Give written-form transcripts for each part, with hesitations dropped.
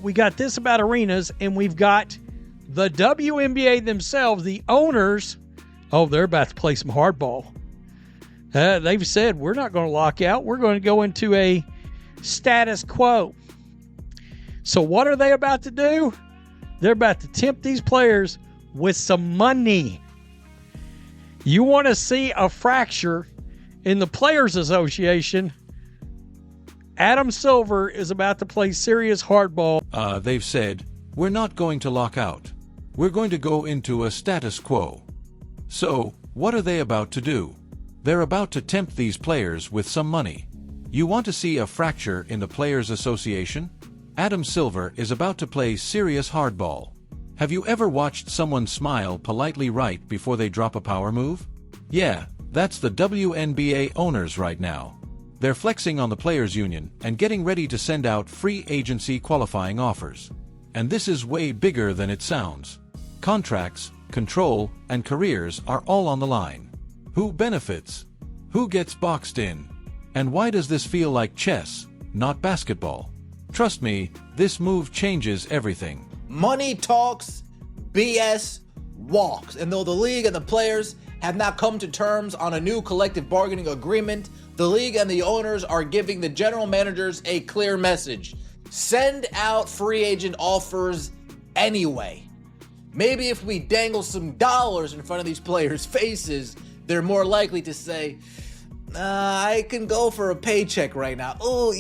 we got this about arenas, and we've got the WNBA themselves, the owners. Oh, they're about to play some hardball. They've said, we're not going to lock out. We're going to go into a status quo. So what are they about to do? They're about to tempt these players with some money. You want to see a fracture in the Players Association? Adam Silver is about to play serious hardball. They've said, we're not going to lock out. We're going to go into a status quo. So, what are they about to do? They're about to tempt these players with some money. You want to see a fracture in the Players Association? Adam Silver is about to play serious hardball. Have you ever watched someone smile politely right before they drop a power move? Yeah, that's the WNBA owners right now. They're flexing on the Players Union and getting ready to send out free agency qualifying offers. And this is way bigger than it sounds. Contracts, control, and careers are all on the line. Who benefits? Who gets boxed in? And why does this feel like chess, not basketball? Trust me, this move changes everything. Money talks, BS walks. And though the league and the players have not come to terms on a new collective bargaining agreement, the league and the owners are giving the general managers a clear message. Send out free agent offers anyway. Maybe if we dangle some dollars in front of these players' faces, they're more likely to say, I can go for a paycheck right now. Oh,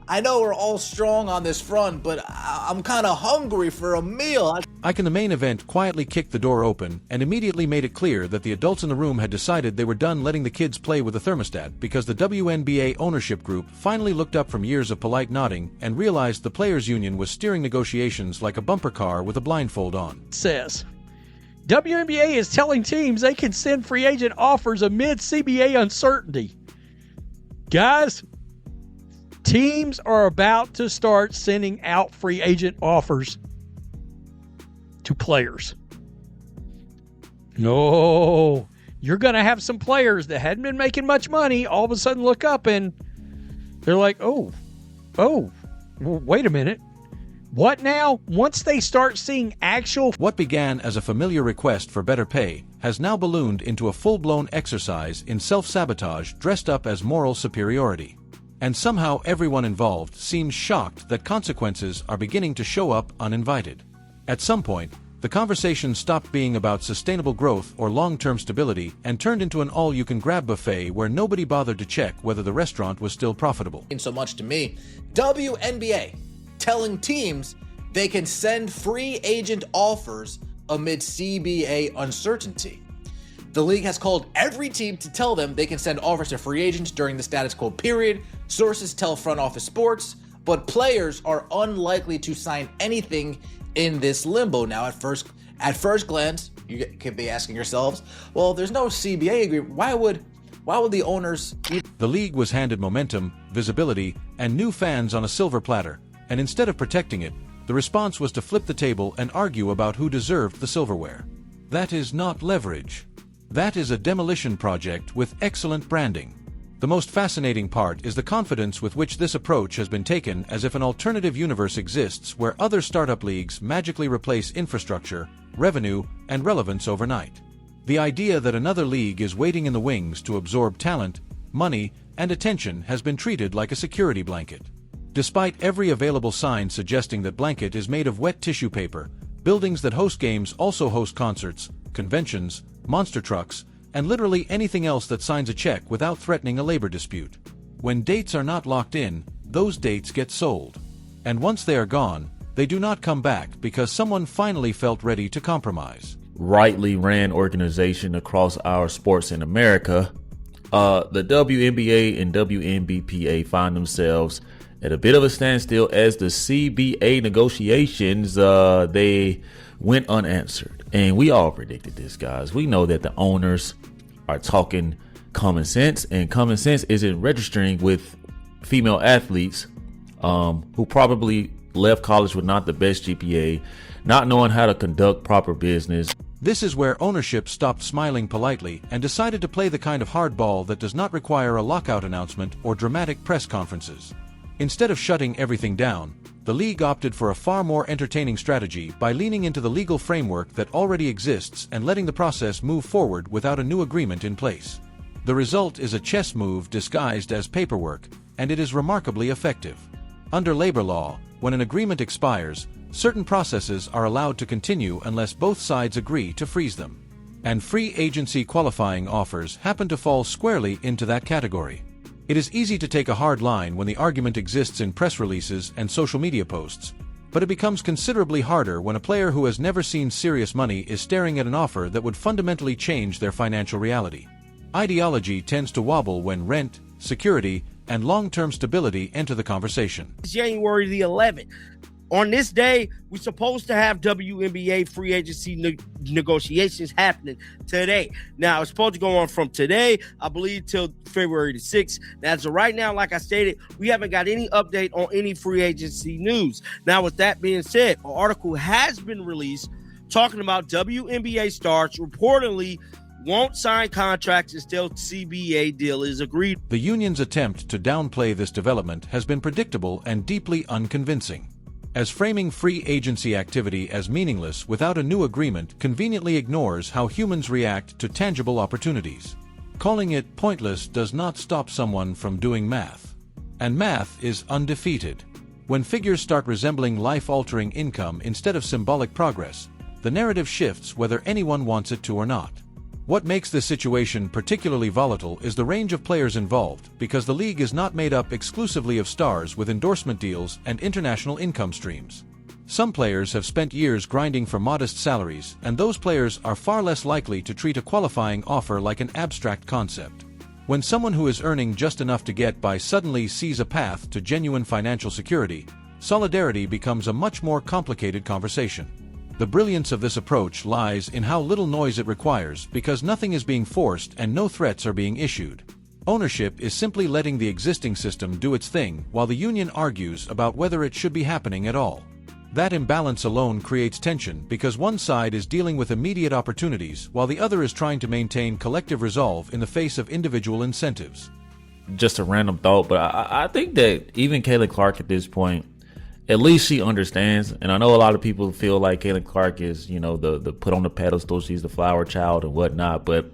I know we're all strong on this front, but I'm kind of hungry for a meal. Ike in the main event quietly kicked the door open and immediately made it clear that the adults in the room had decided they were done letting the kids play with the thermostat because the WNBA ownership group finally looked up from years of polite nodding and realized the Players Union was steering negotiations like a bumper car with a blindfold on. Says, WNBA is telling teams they can send free agent offers amid CBA uncertainty. Guys, teams are about to start sending out free agent offers to players. No, you're going to have some players that hadn't been making much money all of a sudden look up and they're like, oh, wait a minute. What now? Once they start seeing actual... What began as a familiar request for better pay has now ballooned into a full-blown exercise in self-sabotage dressed up as moral superiority. And somehow everyone involved seems shocked that consequences are beginning to show up uninvited. At some point, the conversation stopped being about sustainable growth or long-term stability and turned into an all-you-can-grab buffet where nobody bothered to check whether the restaurant was still profitable. So much to me, WNBA telling teams they can send free agent offers amid CBA uncertainty. The league has called every team to tell them they can send offers to free agents during the status quo period. Sources tell Front Office Sports, but players are unlikely to sign anything in this limbo. Now, at first glance, you could be asking yourselves, well, there's no CBA agreement. Why would the owners... The league was handed momentum, visibility, and new fans on a silver platter, and instead of protecting it, the response was to flip the table and argue about who deserved the silverware. That is not leverage. That is a demolition project with excellent branding. The most fascinating part is the confidence with which this approach has been taken, as if an alternative universe exists where other startup leagues magically replace infrastructure, revenue, and relevance overnight. The idea that another league is waiting in the wings to absorb talent, money, and attention has been treated like a security blanket. Despite every available sign suggesting that blanket is made of wet tissue paper, buildings that host games also host concerts, conventions, monster trucks, and literally anything else that signs a check without threatening a labor dispute. When dates are not locked in, those dates get sold. And once they are gone, they do not come back because someone finally felt ready to compromise. Rightly ran organization across our sports in America, the WNBA and WNBPA find themselves at a bit of a standstill as the CBA negotiations, they went unanswered. And we all predicted this, guys. We know that the owners are talking common sense, and common sense isn't registering with female athletes who probably left college with not the best GPA, not knowing how to conduct proper business. This is where ownership stopped smiling politely and decided to play the kind of hardball that does not require a lockout announcement or dramatic press conferences. Instead of shutting everything down, the league opted for a far more entertaining strategy by leaning into the legal framework that already exists and letting the process move forward without a new agreement in place. The result is a chess move disguised as paperwork, and it is remarkably effective. Under labor law, when an agreement expires, certain processes are allowed to continue unless both sides agree to freeze them. And free agency qualifying offers happen to fall squarely into that category. It is easy to take a hard line when the argument exists in press releases and social media posts, but it becomes considerably harder when a player who has never seen serious money is staring at an offer that would fundamentally change their financial reality. Ideology tends to wobble when rent, security, and long-term stability enter the conversation. January the 11th. On this day, we're supposed to have WNBA free agency negotiations happening today. Now, it's supposed to go on from today, I believe, till February the 6th. Now, as of right now, like I stated, we haven't got any update on any free agency news. Now, with that being said, an article has been released talking about WNBA stars reportedly won't sign contracts until CBA deal is agreed. The union's attempt to downplay this development has been predictable and deeply unconvincing, as framing free agency activity as meaningless without a new agreement conveniently ignores how humans react to tangible opportunities. Calling it pointless does not stop someone from doing math. And math is undefeated. When figures start resembling life-altering income instead of symbolic progress, the narrative shifts whether anyone wants it to or not. What makes this situation particularly volatile is the range of players involved, because the league is not made up exclusively of stars with endorsement deals and international income streams. Some players have spent years grinding for modest salaries, and those players are far less likely to treat a qualifying offer like an abstract concept. When someone who is earning just enough to get by suddenly sees a path to genuine financial security, solidarity becomes a much more complicated conversation. The brilliance of this approach lies in how little noise it requires, because nothing is being forced and no threats are being issued. Ownership is simply letting the existing system do its thing while the union argues about whether it should be happening at all. That imbalance alone creates tension, because one side is dealing with immediate opportunities while the other is trying to maintain collective resolve in the face of individual incentives. Just a random thought, but I think that even Caitlin Clark at this point, at least she understands. And I know a lot of people feel like Caitlin Clark is, the put on the pedestal, she's the flower child and whatnot. But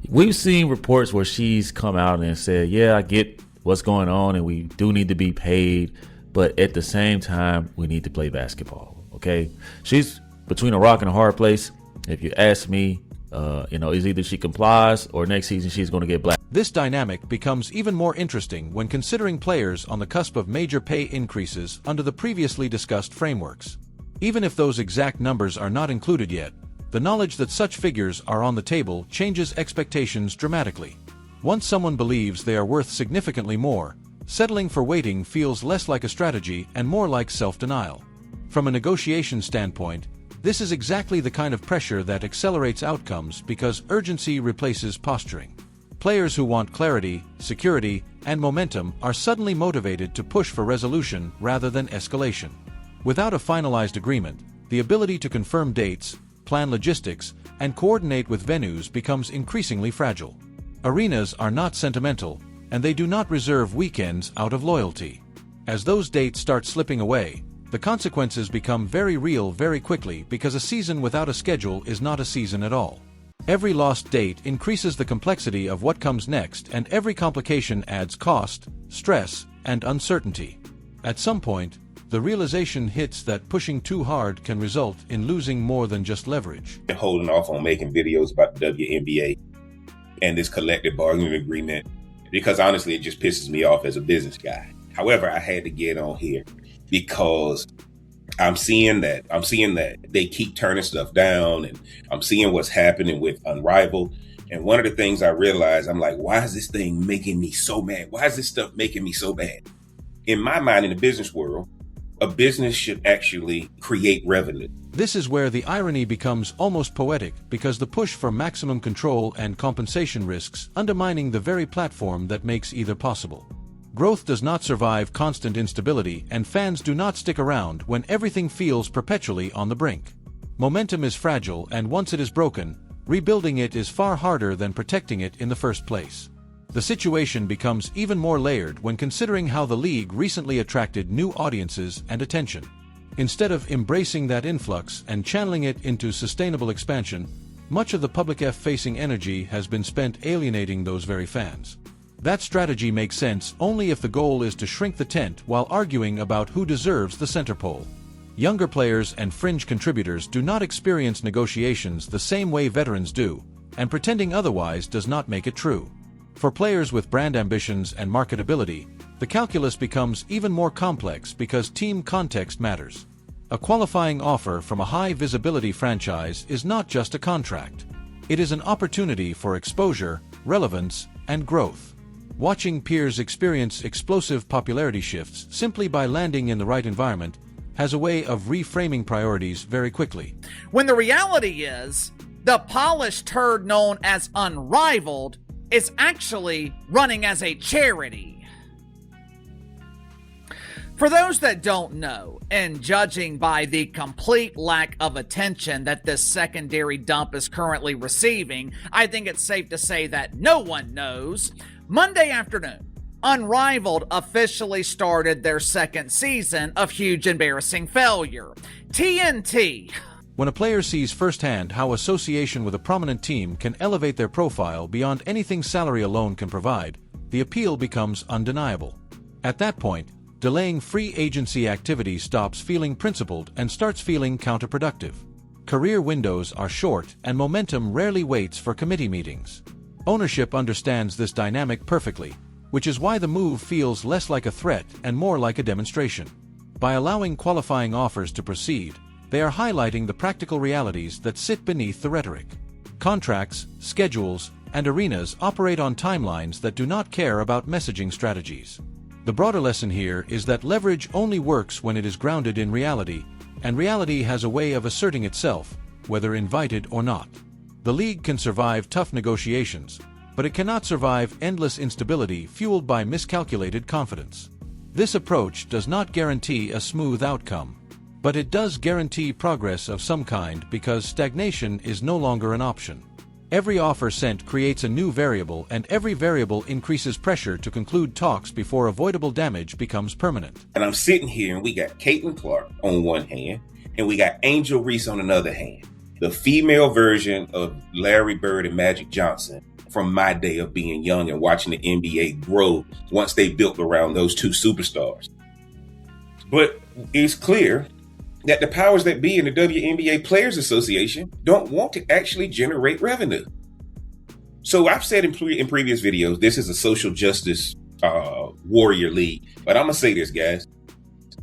we've seen reports where she's come out and said, yeah, I get what's going on and we do need to be paid. But at the same time, we need to play basketball. Okay. She's between a rock and a hard place. If you ask me, is either she complies or next season she's going to get black. This dynamic becomes even more interesting when considering players on the cusp of major pay increases under the previously discussed frameworks. Even if those exact numbers are not included yet, the knowledge that such figures are on the table changes expectations dramatically. Once someone believes they are worth significantly more, settling for waiting feels less like a strategy and more like self-denial. From a negotiation standpoint, this is exactly the kind of pressure that accelerates outcomes, because urgency replaces posturing. Players who want clarity, security, and momentum are suddenly motivated to push for resolution rather than escalation. Without a finalized agreement, the ability to confirm dates, plan logistics, and coordinate with venues becomes increasingly fragile. Arenas are not sentimental, and they do not reserve weekends out of loyalty. As those dates start slipping away, the consequences become very real very quickly, because a season without a schedule is not a season at all. Every lost date increases the complexity of what comes next, and every complication adds cost, stress, and uncertainty. At some point, the realization hits that pushing too hard can result in losing more than just leverage. Holding off on making videos about the WNBA and this collective bargaining agreement, because honestly, it just pisses me off as a business guy. However, I had to get on here because I'm seeing that they keep turning stuff down, and I'm seeing what's happening with Unrivaled. And one of the things I realized, I'm like, why is this thing making me so mad? Why is this stuff making me so bad? In my mind, in the business world, a business should actually create revenue. This is where the irony becomes almost poetic, because the push for maximum control and compensation risks undermining the very platform that makes either possible. Growth does not survive constant instability, and fans do not stick around when everything feels perpetually on the brink. Momentum is fragile, and once it is broken, rebuilding it is far harder than protecting it in the first place. The situation becomes even more layered when considering how the league recently attracted new audiences and attention. Instead of embracing that influx and channeling it into sustainable expansion, much of the public-facing energy has been spent alienating those very fans. That strategy makes sense only if the goal is to shrink the tent while arguing about who deserves the center pole. Younger players and fringe contributors do not experience negotiations the same way veterans do, and pretending otherwise does not make it true. For players with brand ambitions and marketability, the calculus becomes even more complex because team context matters. A qualifying offer from a high-visibility franchise is not just a contract. It is an opportunity for exposure, relevance, and growth. Watching peers experience explosive popularity shifts simply by landing in the right environment has a way of reframing priorities very quickly. When the reality is, the polished turd known as Unrivaled is actually running as a charity. For those that don't know, and judging by the complete lack of attention that this secondary dump is currently receiving, I think it's safe to say that no one knows. Monday afternoon, Unrivaled officially started their second season of huge embarrassing failure. TNT. When a player sees firsthand how association with a prominent team can elevate their profile beyond anything salary alone can provide, the appeal becomes undeniable. At that point, delaying free agency activity stops feeling principled and starts feeling counterproductive. Career windows are short and momentum rarely waits for committee meetings. Ownership understands this dynamic perfectly, which is why the move feels less like a threat and more like a demonstration. By allowing qualifying offers to proceed, they are highlighting the practical realities that sit beneath the rhetoric. Contracts, schedules, and arenas operate on timelines that do not care about messaging strategies. The broader lesson here is that leverage only works when it is grounded in reality, and reality has a way of asserting itself, whether invited or not. The league can survive tough negotiations, but it cannot survive endless instability fueled by miscalculated confidence. This approach does not guarantee a smooth outcome, but it does guarantee progress of some kind because stagnation is no longer an option. Every offer sent creates a new variable, and every variable increases pressure to conclude talks before avoidable damage becomes permanent. And I'm sitting here and we got Caitlin Clark on one hand, and we got Angel Reese on another hand. The female version of Larry Bird and Magic Johnson from my day of being young and watching the NBA grow once they built around those two superstars. But it's clear that the powers that be in the WNBA Players Association don't want to actually generate revenue. So I've said in previous videos, this is a social justice warrior league. But I'm going to say this, guys.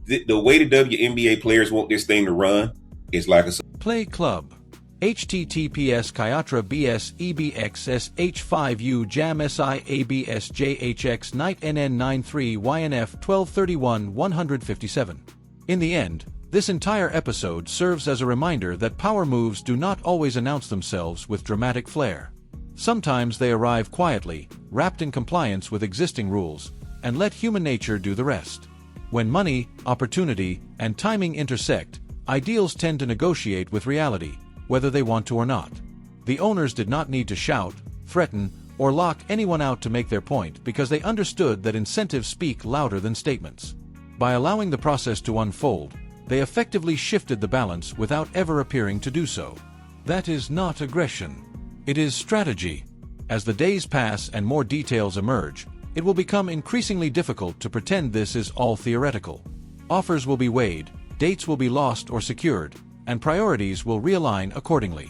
The way the WNBA players want this thing to run is like a Play Club. https Kyatra BS EBXS H5U JAM SIABS JHX Night NN93 YNF 1231 157. In the end, this entire episode serves as a reminder that power moves do not always announce themselves with dramatic flair. Sometimes they arrive quietly, wrapped in compliance with existing rules, and let human nature do the rest. When money, opportunity, and timing intersect, ideals tend to negotiate with reality, whether they want to or not. The owners did not need to shout, threaten, or lock anyone out to make their point because they understood that incentives speak louder than statements. By allowing the process to unfold, they effectively shifted the balance without ever appearing to do so. That is not aggression. It is strategy. As the days pass and more details emerge, it will become increasingly difficult to pretend this is all theoretical. Offers will be weighed, dates will be lost or secured, and priorities will realign accordingly.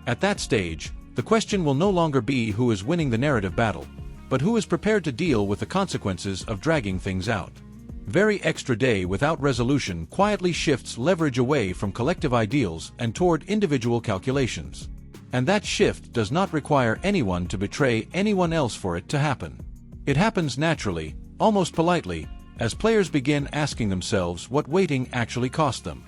At that stage, the question will no longer be who is winning the narrative battle, but who is prepared to deal with the consequences of dragging things out. Very extra day without resolution quietly shifts leverage away from collective ideals and toward individual calculations. And that shift does not require anyone to betray anyone else for it to happen. It happens naturally, almost politely, as players begin asking themselves what waiting actually cost them.